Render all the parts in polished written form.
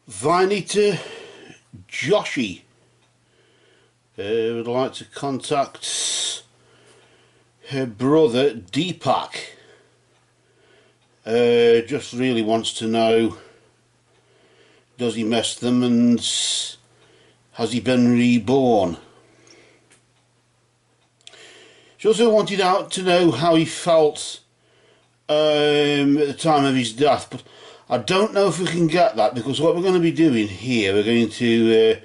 Vineeta Joshi would like to contact her brother Deepak. Just really wants to know, does he miss them and has he been reborn? She also wanted out to know how he felt at the time of his death, but I don't know if we can get that, because what we're going to be doing here, we're going to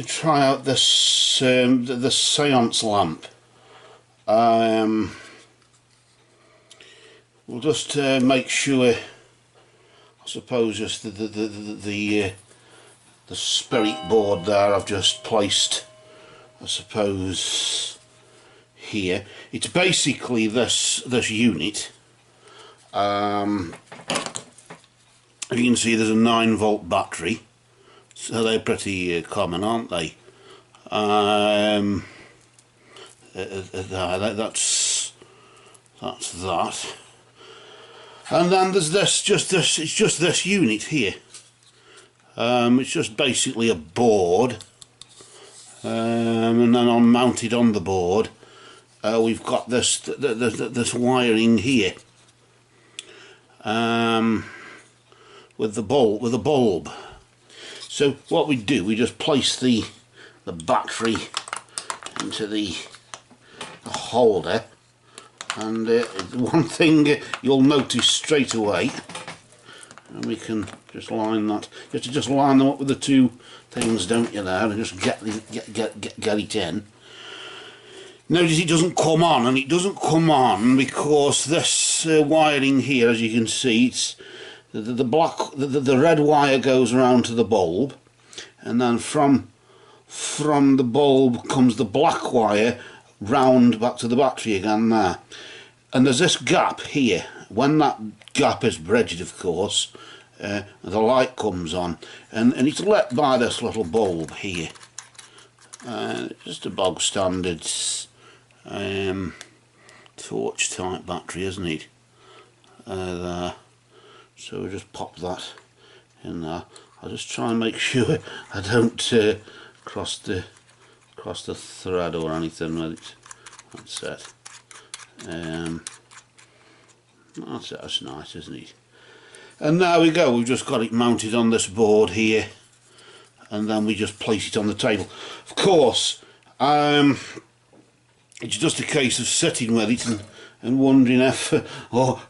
try out this the Séance lamp. We'll just make sure, I suppose, just the spirit board there I've just placed, I suppose, here. It's basically this unit. As you can see, there's a 9-volt battery, so they're pretty common, aren't they? That's that. And then there's it's just this unit here. It's just basically a board, and then mounted on the board, we've got this wiring here, with a bulb. So what we do, we just place the battery into the holder, and one thing you'll notice straight away, and we can just line that. You have to just line them up with the two things, don't you, there, and just get it in. Notice it doesn't come on, and it doesn't come on because this wiring here, as you can see, it's the red wire goes around to the bulb, and then from the bulb comes the black wire round back to the battery again there. And there's this gap here. When that gap is bridged, of course, the light comes on, and it's lit by this little bulb here. Just a bog standard torch type battery, isn't it? There. So we'll just pop that in there. I'll just try and make sure I don't cross the thread or anything with it. That's it. That's nice, isn't it? And there we go, we've just got it mounted on this board here, and then we just place it on the table. Of course, it's just a case of sitting with it and wondering if, or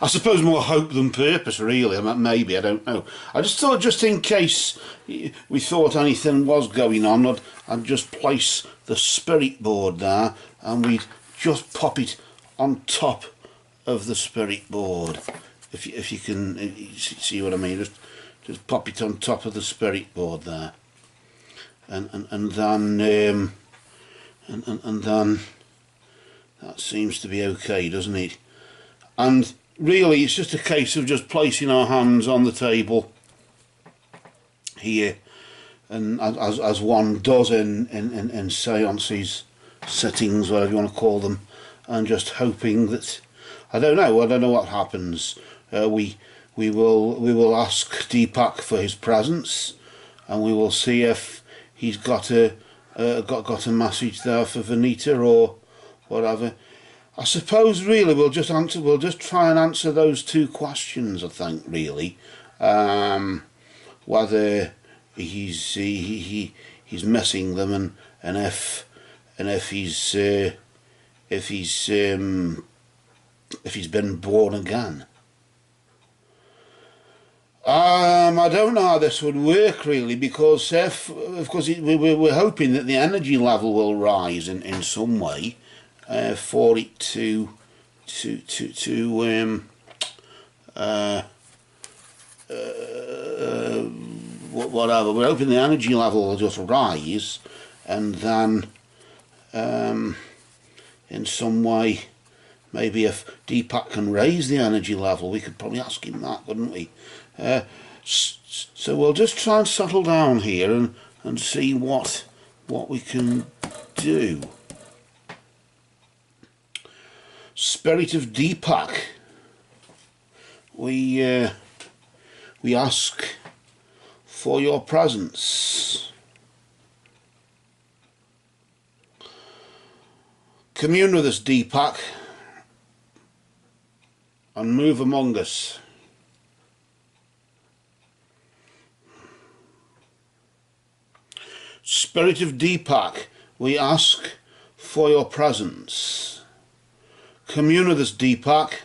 I suppose more hope than purpose, really. Maybe, I don't know. I just thought, just in case we thought anything was going on, I'd just place the spirit board there, and we'd just pop it on top of the spirit board. If you can see what I mean, just pop it on top of the spirit board there, and then that seems to be okay, doesn't it? And really, it's just a case of just placing our hands on the table here, and as one does in seances, settings, whatever you want to call them, and just hoping that, I don't know what happens. We will ask Deepak for his presence, and we will see if he's got a message there for Vineeta or whatever. I suppose really we'll just try and answer those two questions, I think, really. Whether he's missing them, and if he's been born again. I don't know how this would work, really, because of course we're hoping that the energy level will rise in some way, for it to whatever. We're hoping the energy level will just rise, and then in some way, maybe if Deepak can raise the energy level, we could probably ask him that, couldn't we? So we'll just try and settle down here and see what we can do. Spirit of Deepak, we we ask for your presence. Commune with us, Deepak, and move among us. Spirit of Deepak, we ask for your presence. Commune with us, Deepak,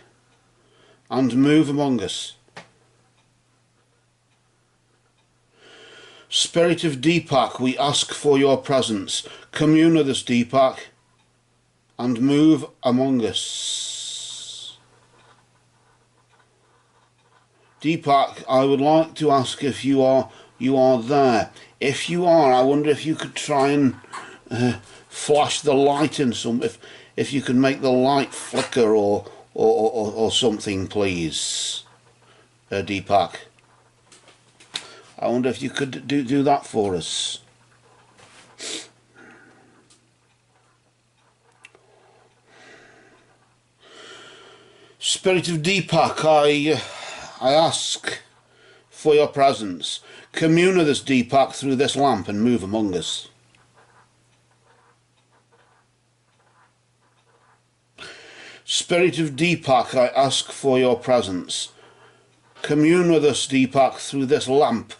and move among us. Spirit of Deepak, we ask for your presence. Commune with us, Deepak, and move among us. Deepak, I would like to ask if you are there. If you are, I wonder if you could try and flash the light in some. If you can make the light flicker or something, please, Deepak. I wonder if you could do that for us. Spirit of Deepak, I ask for your presence. Commune with us, Deepak, through this lamp and move among us. Spirit of Deepak, I ask for your presence. Commune with us, Deepak, through this lamp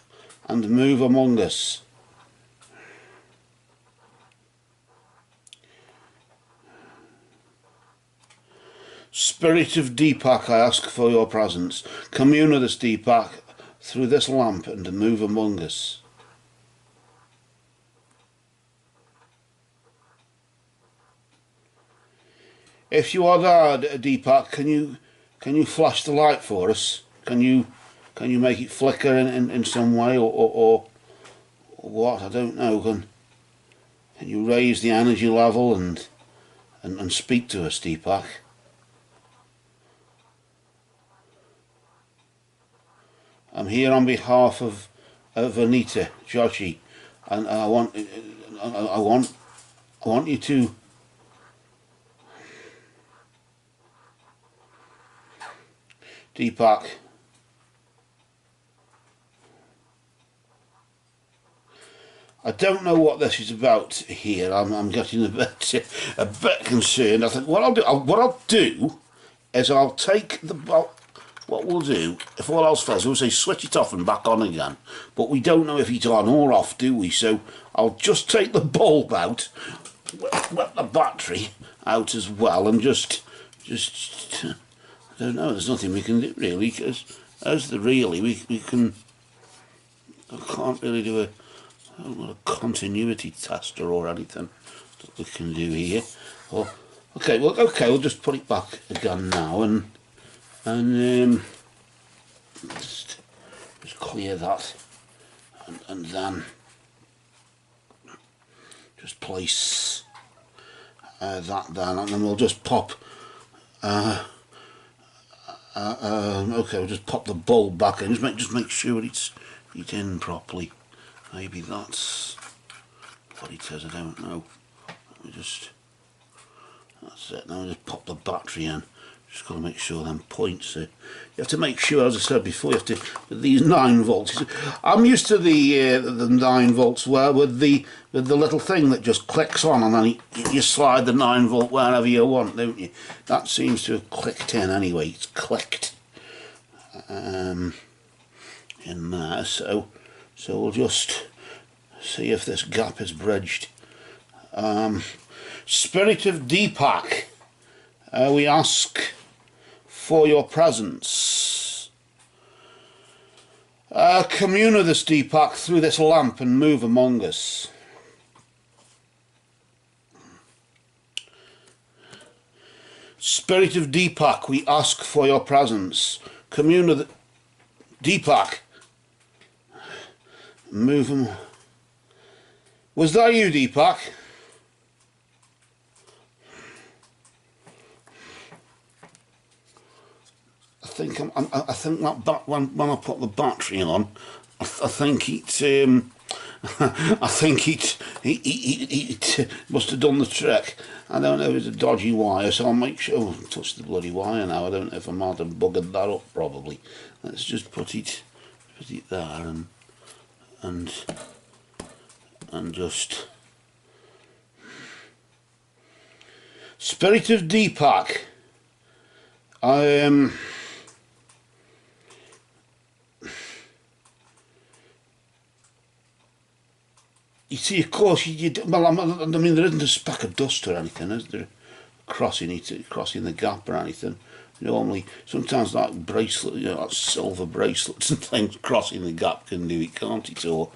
and move among us. Spirit of Deepak, I ask for your presence. Commune with us, Deepak, through this lamp and move among us. If you are there, Deepak, can you flash the light for us? Can you make it flicker in some way or what? I don't know. Can you raise the energy level and speak to us, Deepak? I'm here on behalf of Vineeta Joshi, and I want you to Deepak. I don't know what this is about here. I'm getting a bit concerned. I think what I'll do is I'll take the what we'll do, if all else fails, we'll say switch it off and back on again. But we don't know if it's on or off, do we? So I'll just take the bulb out, wet the battery out as well, and just I don't know. There's nothing we can do really, because we can. I can't really do a continuity tester or anything that we can do here. Well, okay, we'll just put it back again now and just clear that and then just place that down, and then we'll just pop okay, we'll just pop the bulb back in, just make sure it's in properly. Maybe that's what it is, I don't know. That's it. Now just pop the battery in. Just got to make sure them points are. You have to make sure, as I said before, you have to, with these 9 volts. I'm used to the 9 volts where with the little thing that just clicks on, and then you slide the 9 volt wherever you want, don't you? That seems to have clicked in anyway. It's clicked in there. So we'll just see if this gap is bridged. Spirit of Deepak, we ask for your presence. Commune with us, Deepak, through this lamp and move among us. Spirit of Deepak, we ask for your presence. Commune with Deepak. Move them. Was that you, Deepak? I think that when I put the battery on, I think it must have done the trick. I don't know if it's a dodgy wire, so I'll make sure. Oh, touch the bloody wire now. I don't know if I might have buggered that up. Probably. Let's just put it put it there and just Spirit of Deepak. You see, of course, well, I mean, there isn't a speck of dust or anything, is there? Crossing the gap or anything. Normally, sometimes like bracelet, like silver bracelets and things, crossing the gap can do it, can't it? Or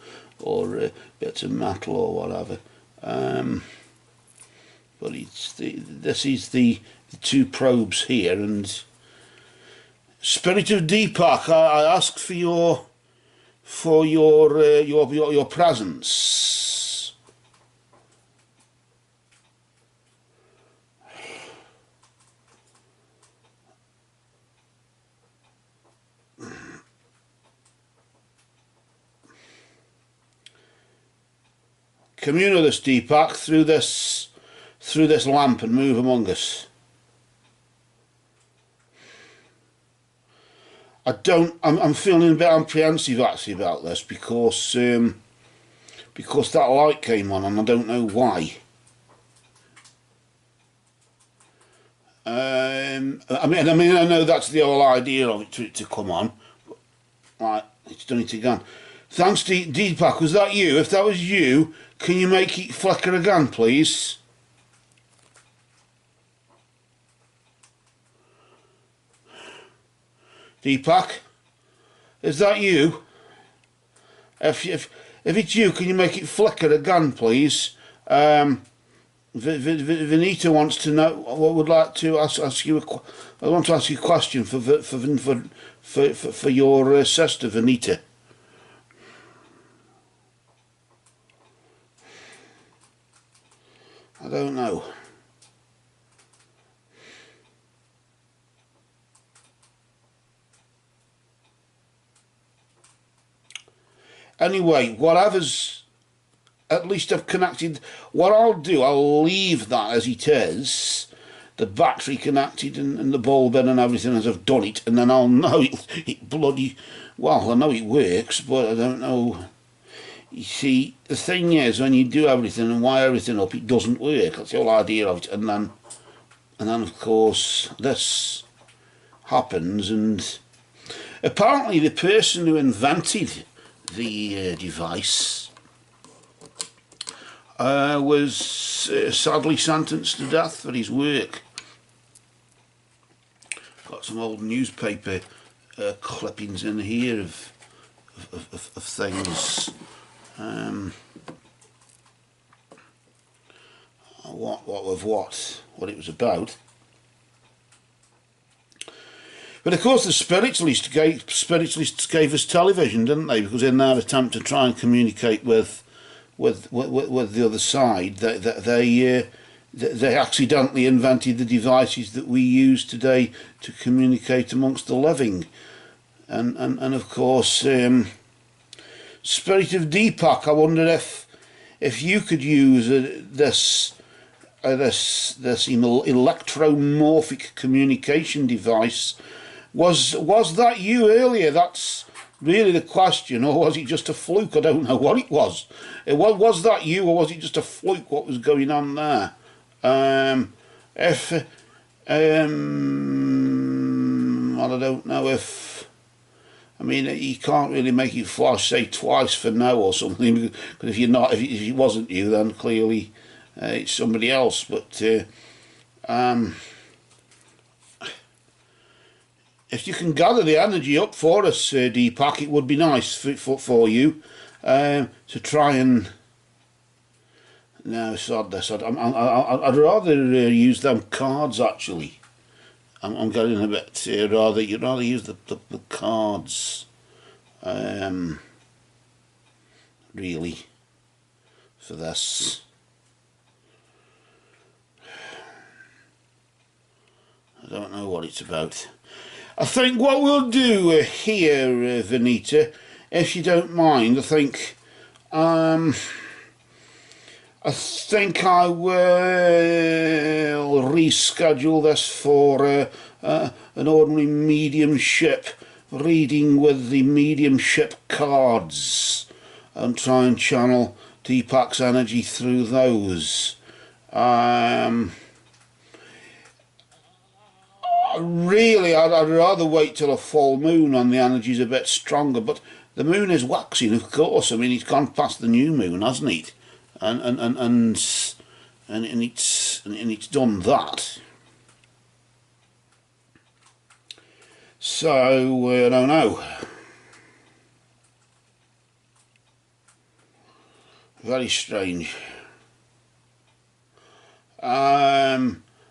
bits of metal or whatever. But this is the two probes here, and Spirit of Deepak, I ask for your presence. Commune with us, Deepak, through this lamp and move among us. I'm feeling a bit apprehensive actually about this because that light came on and I don't know why. I mean I know that's the whole idea of it to come on. But, right, it's done it again. Thanks, Deepak. Was that you? If that was you, can you make it flicker again, please? Deepak, is that you? If it's you, can you make it flicker again, please? Vineeta wants to know. Would like to ask you. I want to ask you a question for your sister, Vineeta. I don't know. Anyway, whatever's, at least I've connected. What I'll do, I'll leave that as it is, the battery connected and the bulb in and everything as I've done it, and then I'll know it bloody, well, I know it works, but I don't know. You see, the thing is, when you do everything and wire everything up, it doesn't work. That's the whole idea of it. And then of course, this happens, and apparently the person who invented the device was sadly sentenced to death for his work. Got some old newspaper clippings in here of things. What it was about. But of course the spiritualists gave us television, didn't they? Because in their attempt to try and communicate with the other side, they accidentally invented the devices that we use today to communicate amongst the living. And of course, Spirit of Deepak, I wonder if you could use this electromorphic communication device. Was that you earlier? That's really the question. Or was it just a fluke? I don't know what it was. Was that you, or was it just a fluke what was going on there? Well, I don't know if, I mean, you can't really make it flash, say, twice for no or something, because if it wasn't you, then clearly it's somebody else. But if you can gather the energy up for us, Deepak, it would be nice for you to try and. No, sod this. I'd rather use them cards actually. I'm getting a bit you'd rather use the cards, really, for this. I don't know what it's about. I think what we'll do here, Vineeta, if you don't mind, I think I will reschedule this for an ordinary mediumship reading with the mediumship cards and try and channel Deepak's energy through those. Really, I'd rather wait till a full moon when the energy's a bit stronger, but the moon is waxing, of course. I mean, it's gone past the new moon, hasn't it? And it's done that. So I don't know. Very strange.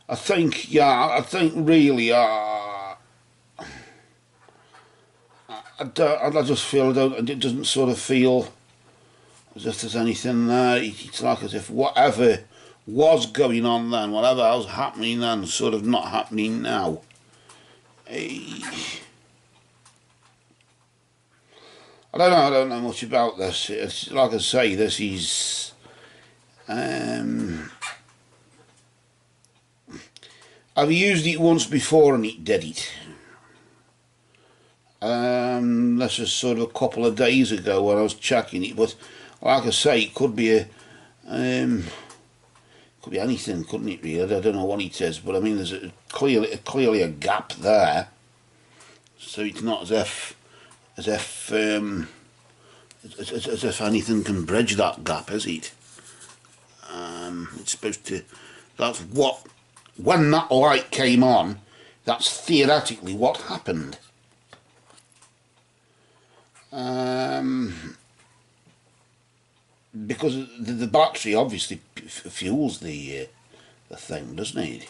I think, yeah, I think really, I just feel it doesn't sort of feel as if there's anything there. It's like as if whatever was going on then, whatever was happening then, sort of not happening now. I don't know much about this. It's like I say, this is I've used it once before and it did it. This is sort of a couple of days ago when I was checking it, but like I say, it could be could be anything, couldn't it? Really, I don't know what it is, but I mean, there's clearly a gap there. So it's not as if anything can bridge that gap, is it? It's supposed to. That's what. When that light came on, that's theoretically what happened. Because the battery obviously fuels the thing, doesn't it?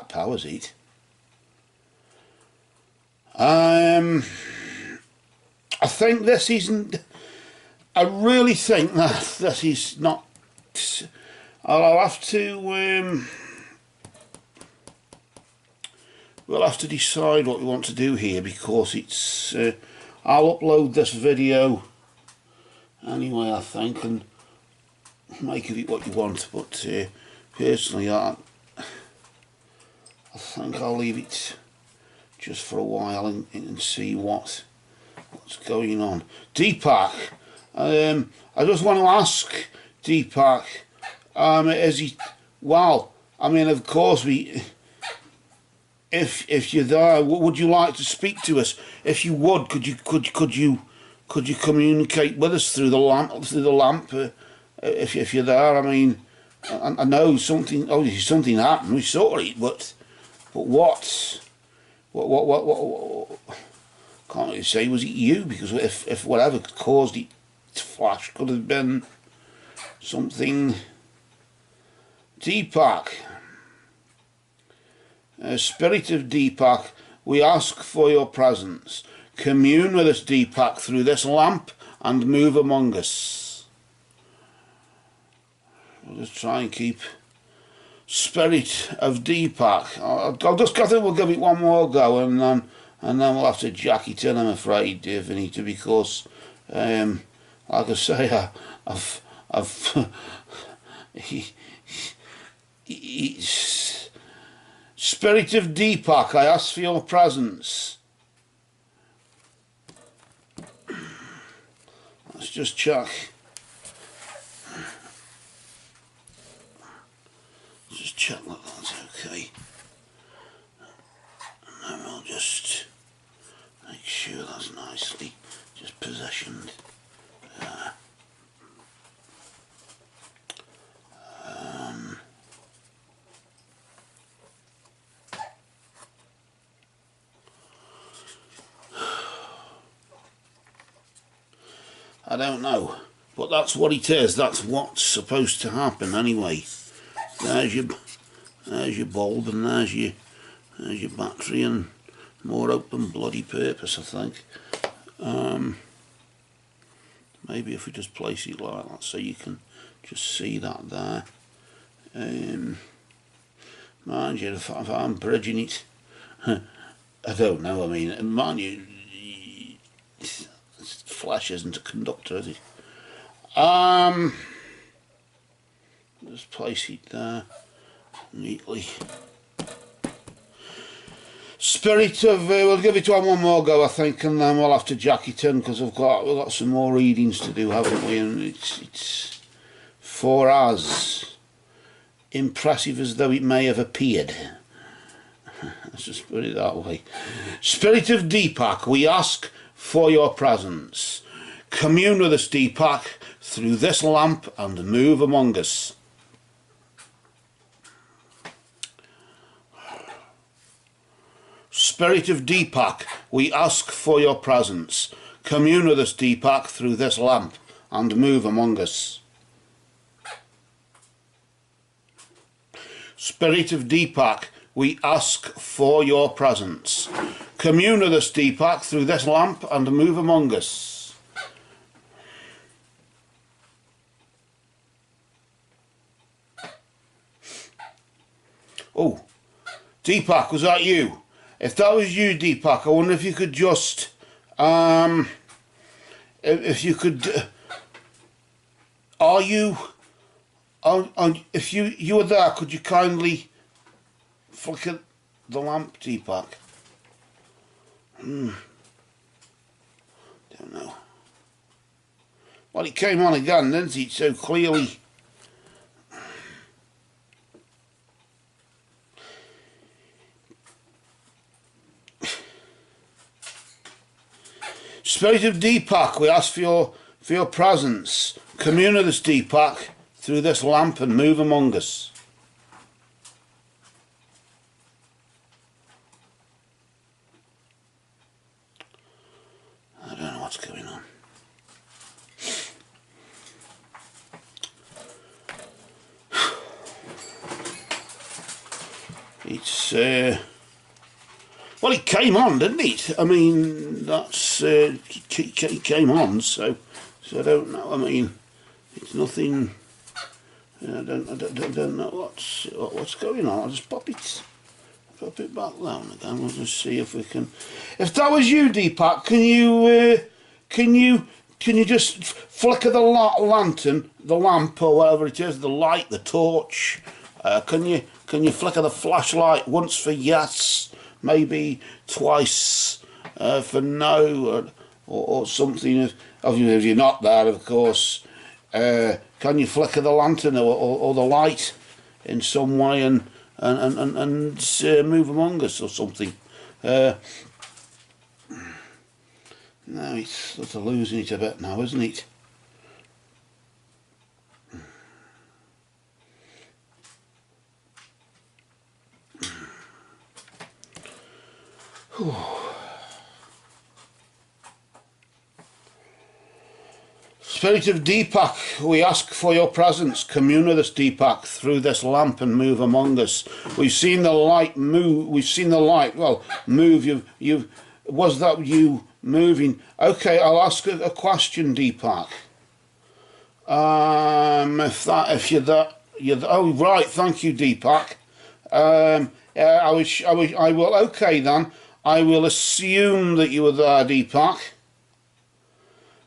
Powers it. I think this isn't. I really think that this is not. I'll have to. We'll have to decide what we want to do here, because it's. I'll upload this video anyway, I think, and make of it what you want. But personally, I think I'll leave it just for a while and see what's going on. Deepak, I just want to ask Deepak, is he? Well, I mean, of course if you're there, would you like to speak to us? If you would, could you communicate with us through the lamp? If you're there, I mean, I know something. Obviously, something happened. We saw it, but what? Can't really say. Was it you? Because if whatever caused it to flash could have been something. Deepak, Spirit of Deepak, we ask for your presence. Commune with us, Deepak, through this lamp and move among us. We'll just try and keep. Spirit of Deepak. I'll just go through. We'll give it one more go, and then we'll have to jack it in, I'm afraid, Vineeta, because like I say, it's Spirit of Deepak, I ask for your presence. Let's just check. Just check that that's okay. And then we'll just make sure that's nicely just positioned. I don't know, but that's what it is. That's what's supposed to happen anyway. There's your bulb, and there's your battery, and more open bloody purpose, I think. Maybe if we just place it like that, so you can just see that there. Mind you, if I'm bridging it, I don't know. I mean, mind you, flash isn't a conductor, is it? Just place it there neatly. Spirit of, we'll give it one more go, I think, and then we'll have to jack it in because we've got some more readings to do, haven't we? And it's for as impressive as though it may have appeared. Let's just put it that way. Spirit of Deepak, we ask for your presence. Commune with us, Deepak, through this lamp and move among us. Spirit of Deepak, we ask for your presence. Commune with us, Deepak, through this lamp and move among us. Spirit of Deepak, we ask for your presence. Commune with us, Deepak, through this lamp and move among us. Oh, Deepak, was that you? If that was you, Deepak, I wonder if you could just, if you could, are you, if you were there, could you kindly flicker the lamp, Deepak? Don't know. Well, it came on again, didn't it? So clearly. Spirit of Deepak, we ask for your presence. Commune with us, Deepak, through this lamp and move among us. I don't know what's going on. It's well, it came on, didn't it? I mean, that's it came on, so I don't know. I mean, it's nothing. I don't know what's going on. I'll just pop it back down again. We'll just see if we can. If that was you, Deepak, can you just flicker the lantern, the lamp or whatever it is, the light, the torch? Can you flicker the flashlight once for yes, maybe twice for no, or something? If you're not there, of course, can you flicker the lantern or the light in some way and move among us or something? No, it's sort of losing it a bit now, isn't it? Spirit of Deepak, we ask for your presence. Commune with us, Deepak, through this lamp and move among us. We've seen the light move. We've seen the light. Well, move. Was that you moving? Okay, I'll ask a question, Deepak. If you're that, oh right. Thank you, Deepak. I will. Okay then. I will assume that you were there, Deepak.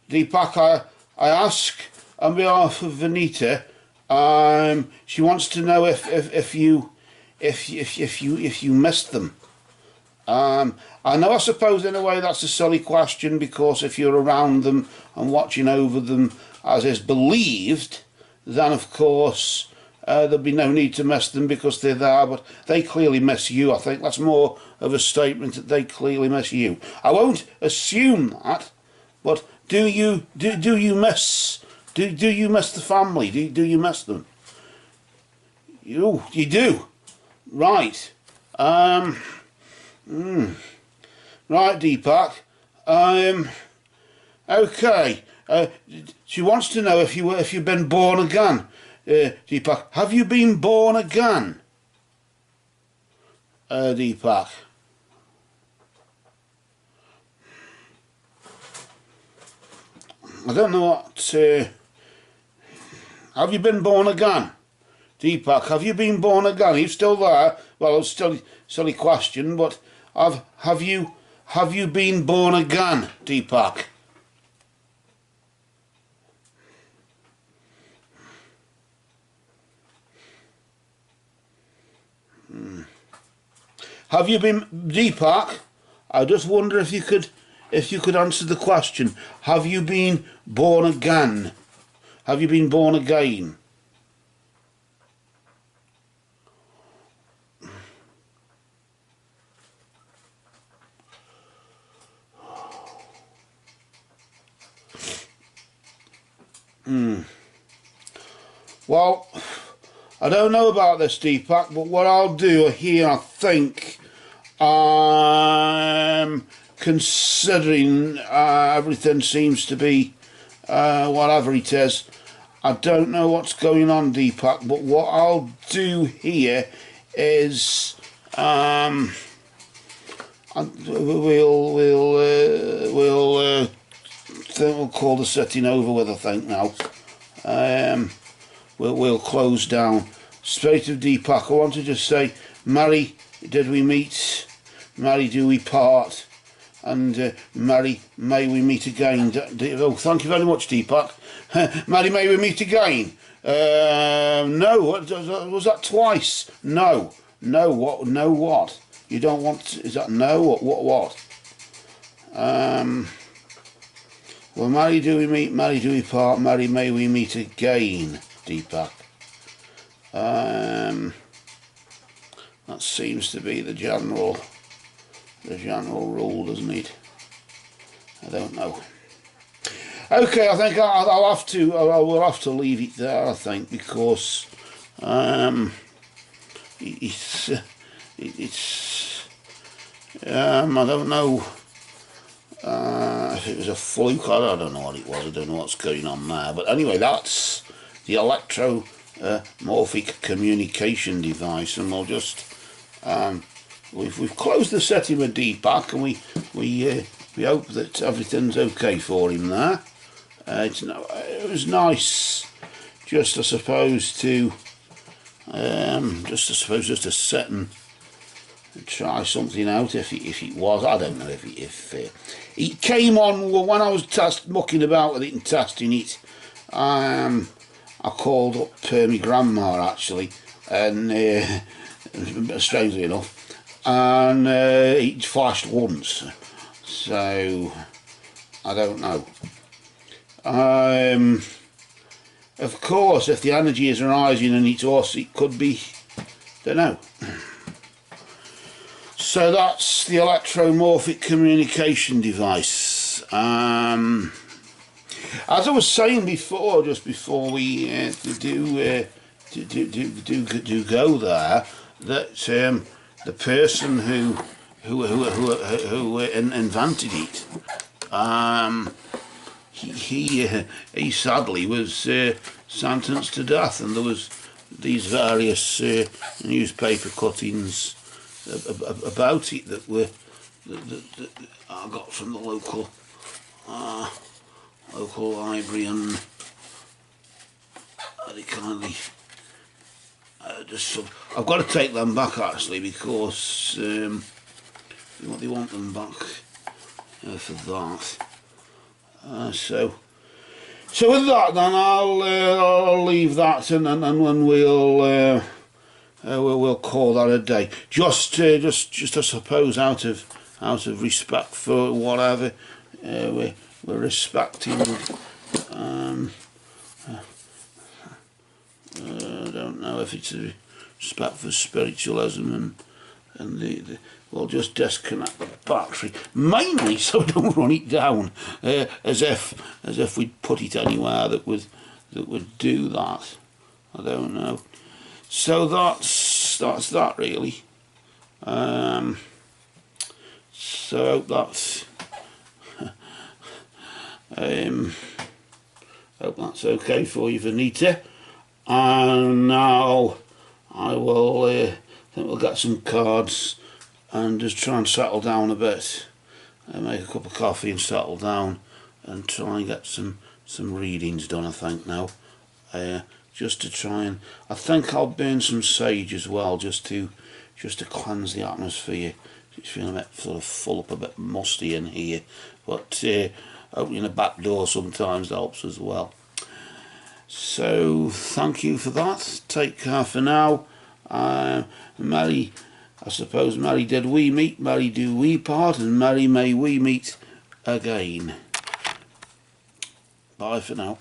Deepak, I ask on behalf of Vineeta. She wants to know if you missed them. I know, I suppose in a way that's a silly question, because if you're around them and watching over them as is believed, then of course there'd be no need to miss them because they're there, but they clearly miss you. I think that's more of a statement that they clearly miss you. I won't assume that, but do you miss the family? Do you miss them? You do, right? Right, Deepak. Okay. She wants to know if you've been born again. Deepak, have you been born again? Deepak. I don't know what. Have you been born again? Deepak, have you been born again? Are you still there? Well, it's still a silly question, but have you been born again, Deepak? Have you been, Deepak? I just wonder if you could answer the question. Have you been born again? Have you been born again? Well, I don't know about this, Deepak, but what I'll do here, I think, considering everything seems to be whatever it is, I don't know what's going on, Deepak, but what I'll do here is we'll call the setting over with, I think, now. We'll close down. Spirit of Deepak, I want to just say, marry, did we meet? Marry, do we part? And marry, may we meet again. Oh, thank you very much, Deepak. Marry, may we meet again. No, was that twice? No. No, what? No, what? You don't want, is that no? What? Well, marry, do we meet? Marry, do we part? Marry, may we meet again, Deepak. That seems to be the general rule, doesn't it? I don't know. Okay, I think I'll have to. I will have to leave it there, I think, because it's I don't know if it was a fluke. I don't know what it was. I don't know what's going on there. But anyway, that's the electromorphic communication device, and we'll just we've closed the setting with Deepak, and we hope that everything's okay for him there. It was nice, just I suppose to just to sit and try something out. If it was, I don't know if it came on when I was mucking about with it and testing it. I called up my grandma actually, and strangely enough, and it flashed once. So I don't know. Of course, if the energy is rising and it's us, it could be, don't know. So that's the electromorphic communication device. As I was saying before, just before we do go there, that the person who invented it, he sadly was sentenced to death, and there was these various newspaper cuttings about it that I got from the local library, and they kindly I've got to take them back actually, because they want them back for that. So with that, then I'll leave that, and when we'll call that a day. Just I suppose out of respect for whatever we're respecting. I don't know if it's a respect for spiritualism, and we'll just disconnect the battery, mainly so we don't run it down, as if we'd put it anywhere that would do that. I don't know. So that's that really. So that's hope that's okay for you, Vineeta. And now I will think we'll get some cards and just try and settle down a bit, and make a cup of coffee and settle down and try and get some readings done, I think now. Just to try, and I think I'll burn some sage as well, just to cleanse the atmosphere. It's feeling a bit sort of full up, a bit musty in here, but opening a back door sometimes helps as well. So thank you for that. Take care for now. Marry, I suppose marry did we meet, marry do we part, and marry may we meet again. Bye for now.